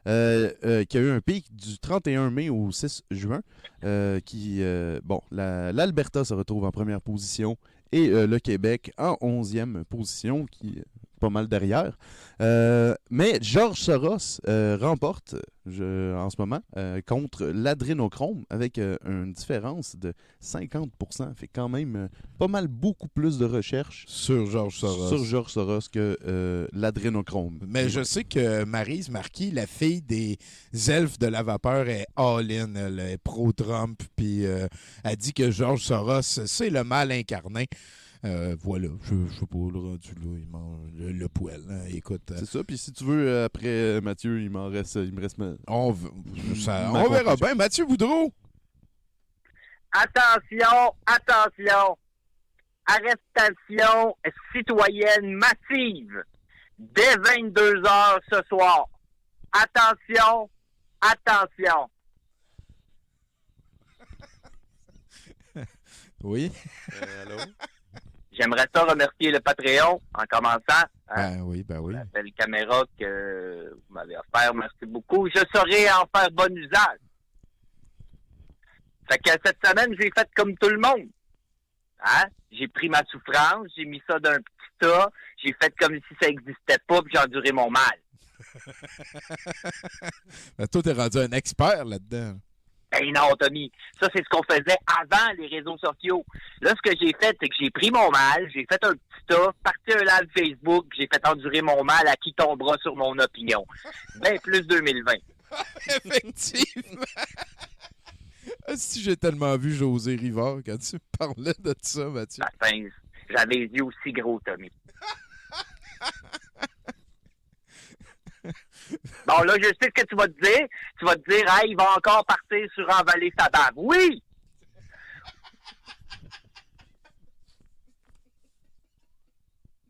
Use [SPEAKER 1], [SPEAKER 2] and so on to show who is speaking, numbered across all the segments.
[SPEAKER 1] qui a eu un pic du 31 mai au 6 juin. L'Alberta se retrouve en première position et le Québec en 11e position, qui est pas mal derrière. Mais George Soros remporte en ce moment contre l'adrénochrome avec une différence de 50%. Fait quand même pas mal beaucoup plus de recherches
[SPEAKER 2] sur George Soros
[SPEAKER 1] que l'adrénochrome.
[SPEAKER 2] Mais je sais que Maryse Marquis, la fille des elfes de la vapeur, est all-in. Elle est pro-Trump. Puis elle dit que George Soros, c'est le mal incarné. Voilà, je sais pas, le rendu là, il mange le poêle. Hein. Écoute.
[SPEAKER 1] C'est ça, puis si tu veux, après Mathieu, il me reste.
[SPEAKER 2] On verra bien. Mathieu Boudreau.
[SPEAKER 3] Attention. Arrestation citoyenne massive dès 22h ce soir. Attention.
[SPEAKER 2] Oui.
[SPEAKER 1] Allô?
[SPEAKER 3] J'aimerais ça remercier le Patreon en commençant.
[SPEAKER 2] Ben oui.
[SPEAKER 3] La belle caméra que vous m'avez offert. Merci beaucoup. Je saurai en faire bon usage. Fait que cette semaine, j'ai fait comme tout le monde. Hein? J'ai pris ma souffrance, j'ai mis ça d'un petit tas, j'ai fait comme si ça n'existait pas, puis j'ai enduré mon mal.
[SPEAKER 2] Ben, toi, t'es rendu un expert là-dedans.
[SPEAKER 3] Ben non, Tommy. Ça, c'est ce qu'on faisait avant les réseaux sociaux. Là, ce que j'ai fait, c'est que j'ai pris mon mal, j'ai fait un petit tas, parti un live Facebook, j'ai fait endurer mon mal à qui tombera sur mon opinion. Ben plus 2020.
[SPEAKER 2] Effectivement. Si j'ai tellement vu José Rivard quand tu me parlais de ça, Mathieu.
[SPEAKER 3] Enfin, j'avais les yeux aussi gros, Tommy. Bon, là, je sais ce que tu vas te dire. Tu vas te dire, hey, il va encore partir sur envaler sa bave. Oui!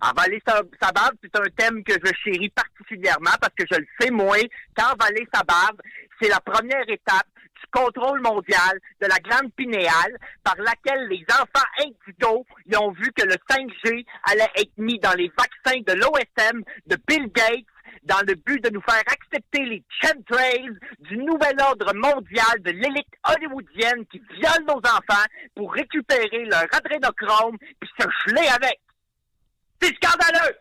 [SPEAKER 3] Envaler sa bave, c'est un thème que je chéris particulièrement parce que je le sais, moi, qu'envaler sa bave, c'est la première étape du contrôle mondial de la glande pinéale par laquelle les enfants indigos ils ont vu que le 5G allait être mis dans les vaccins de l'OSM, de Bill Gates, dans le but de nous faire accepter les chemtrails du nouvel ordre mondial de l'élite hollywoodienne qui viole nos enfants pour récupérer leur adrénochrome puis se geler avec. C'est scandaleux!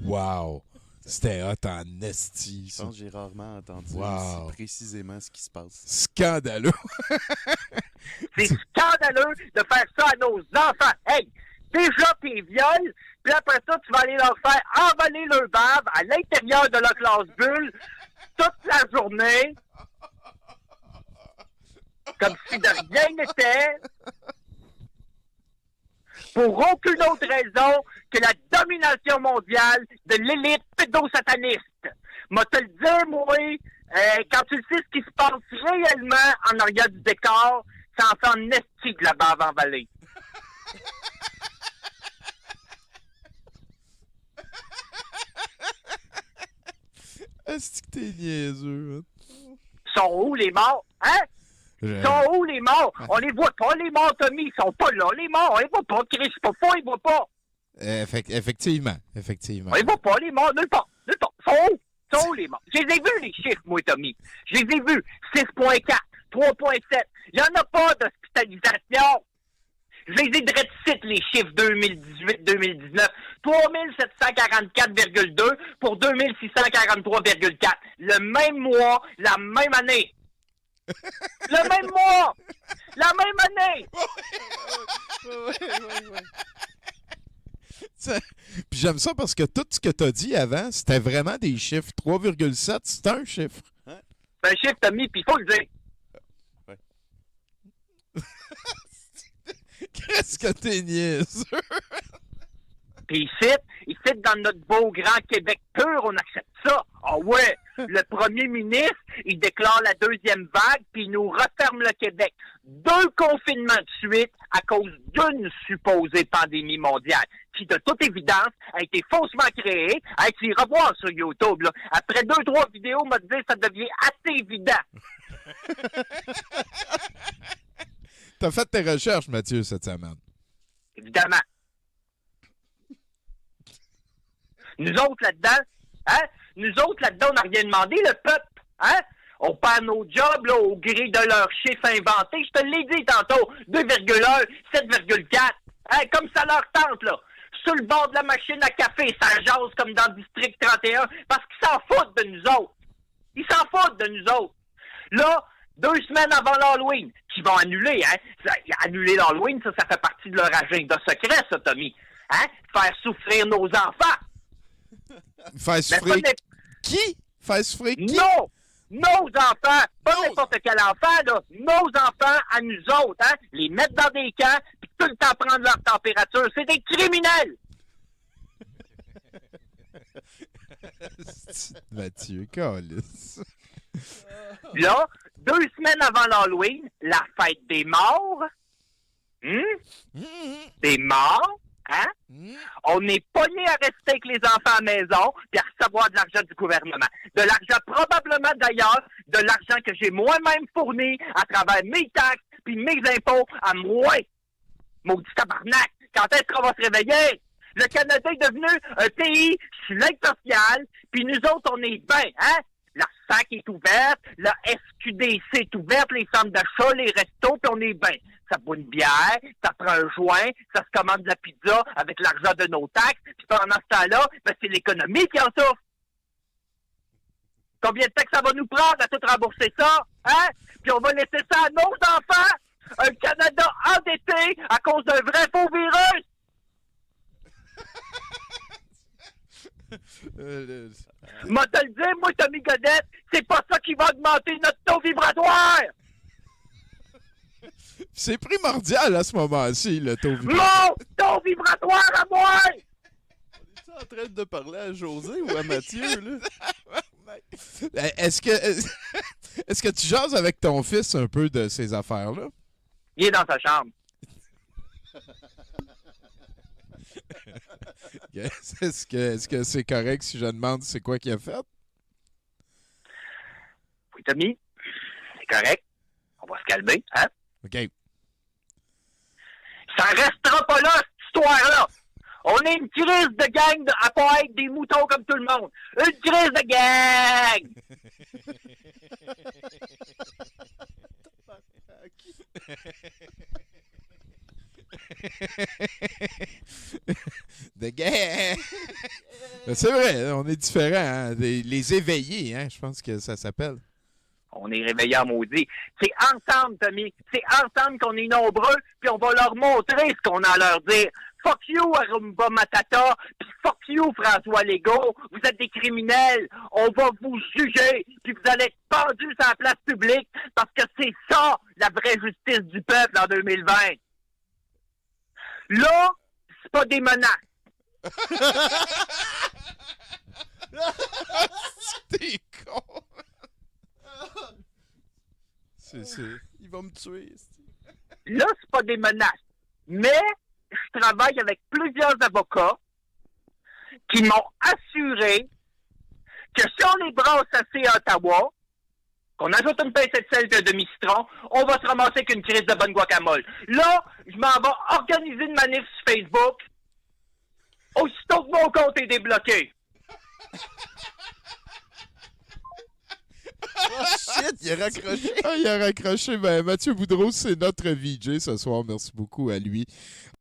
[SPEAKER 2] Wow! C'était hot en esti.
[SPEAKER 1] Je pense que j'ai rarement entendu aussi précisément ce qui se passe.
[SPEAKER 2] Scandaleux!
[SPEAKER 3] C'est scandaleux de faire ça à nos enfants. Hey! Déjà, t'es viols, puis après ça, tu vas aller leur faire envoler leur bave à l'intérieur de leur classe bulle toute la journée. Comme si de rien n'était. Pour aucune autre raison que la domination mondiale de l'élite pédosataniste. Moi, te le dire, moi, quand tu sais ce qui se passe réellement en arrière du décor, ça en fait en esti de la bave envalée.
[SPEAKER 2] Est-ce que t'es niaiseux?
[SPEAKER 3] Sont où les morts? Hein? Sont où les morts? On les voit pas, les morts, Tommy. Ils sont pas là, les morts. On les voit pas. Chris, c'est pas faux, ils voient pas.
[SPEAKER 2] Effectivement.
[SPEAKER 3] On les voit pas, les morts. Nulle part. Sont où les morts? Je les ai vus, les chiffres, moi, Tommy. Je les ai vus. 6,4, 3,7. Il y en a pas d'hospitalisation. Je les ai drette les chiffres 2018-2019. 3744,2 pour 2643,4. Le même mois, la même année. Le même mois! La même année!
[SPEAKER 2] Puis j'aime ça parce que tout ce que t'as dit avant, c'était vraiment des chiffres. 3,7, c'est un chiffre.
[SPEAKER 3] Hein? C'est un chiffre, Tommy, puis il faut le dire.
[SPEAKER 1] Ouais.
[SPEAKER 2] Qu'est-ce que t'es niaiseux?
[SPEAKER 3] Puis ici, dans notre beau grand Québec pur, on accepte ça. Ah ouais, le premier ministre, il déclare la deuxième vague, puis il nous referme le Québec. 2 confinements de suite à cause d'une supposée pandémie mondiale, qui de toute évidence a été faussement créée. Hey, tu iras voir sur YouTube, là. Après 2-3 vidéos, on m'a dit ça devient assez évident.
[SPEAKER 2] T'as fait tes recherches, Mathieu, cette semaine.
[SPEAKER 3] Évidemment. Nous autres, là-dedans, hein, Nous autres, là-dedans, on n'a rien demandé, le peuple. Hein? On perd nos jobs là, au gré de leurs chiffres inventés. Je te l'ai dit tantôt, 2,1, 7,4. Hein? Comme ça leur tente, là. Sur le bord de la machine à café, ça jase comme dans le District 31, parce qu'ils s'en foutent de nous autres. Ils s'en foutent de nous autres. Là, 2 semaines avant l'Halloween, qu'ils vont annuler, hein? Annuler l'Halloween, ça fait partie de leur agenda secret, ça, Tommy. Hein? Faire souffrir nos enfants.
[SPEAKER 2] Faire souffrir qui? Faire souffrir qui?
[SPEAKER 3] Non! Nos enfants! Pas n'importe quel enfant, là. Nos enfants à nous autres, hein? Les mettre dans des camps, puis tout le temps prendre leur température. C'est des criminels!
[SPEAKER 2] Mathieu, câlisse.
[SPEAKER 3] Là, 2 semaines avant l'Halloween, la fête des morts. Des morts, hein? On est pogné à rester avec les enfants à la maison et à recevoir de l'argent du gouvernement. De l'argent probablement d'ailleurs, de l'argent que j'ai moi-même fourni à travers mes taxes puis mes impôts à moi. Maudit tabarnak! Quand est-ce qu'on va se réveiller? Le Canada est devenu un pays sur l'aide sociale, puis nous autres, on est bien, hein? La SAC est ouverte, la SQDC est ouverte, les centres d'achat, les restos, puis on est bien. Ça boit une bière, ça prend un joint, ça se commande de la pizza avec l'argent de nos taxes, puis pendant ce temps-là, ben, c'est l'économie qui en souffre. Combien de temps que ça va nous prendre à tout rembourser ça? Hein? Puis on va laisser ça à nos enfants? Un Canada endetté à cause d'un vrai faux virus? Moi te le dire, moi, Tommy Godette, c'est pas ça qui va augmenter notre taux vibratoire!
[SPEAKER 2] C'est primordial à ce moment-ci, le taux vibratoire.
[SPEAKER 3] Mon taux vibratoire à moi!
[SPEAKER 1] Es-tu en train de parler à José ou à Mathieu, là?
[SPEAKER 2] Est-ce que tu jases avec ton fils un peu de ces affaires-là?
[SPEAKER 3] Il est dans sa chambre.
[SPEAKER 2] Est-ce que c'est correct si je demande c'est quoi qu'il a fait?
[SPEAKER 3] Oui, Tommy, c'est correct. On va se calmer, hein?
[SPEAKER 2] OK.
[SPEAKER 3] Ça restera pas là, cette histoire-là. On est une crise de gang à pas être des moutons comme tout le monde. Une crise de gang!
[SPEAKER 2] De gang! C'est vrai, on est différents. Hein? Les éveillés, hein? Je pense que ça s'appelle.
[SPEAKER 3] On est réveillés en maudit. C'est ensemble, Tommy. C'est ensemble qu'on est nombreux, puis on va leur montrer ce qu'on a à leur dire. Fuck you, Arumba Matata, puis fuck you, François Legault. Vous êtes des criminels. On va vous juger, puis vous allez être pendus sur la place publique, parce que c'est ça, la vraie justice du peuple en 2020. Là, c'est pas des menaces.
[SPEAKER 2] T'es con!
[SPEAKER 1] Il va me tuer.
[SPEAKER 3] Là, c'est pas des menaces. Mais je travaille avec plusieurs avocats qui m'ont assuré que si on les brasse assez à Ottawa, qu'on ajoute une pincée de sel de demi-citron, on va se ramasser avec une crise de bonne guacamole. Là, je m'en vais organiser une manif sur Facebook aussitôt que mon compte est débloqué.
[SPEAKER 1] Oh shit, il a raccroché.
[SPEAKER 2] Ah, il a raccroché. Ben, Mathieu Boudreau, c'est notre VJ ce soir. Merci beaucoup à lui.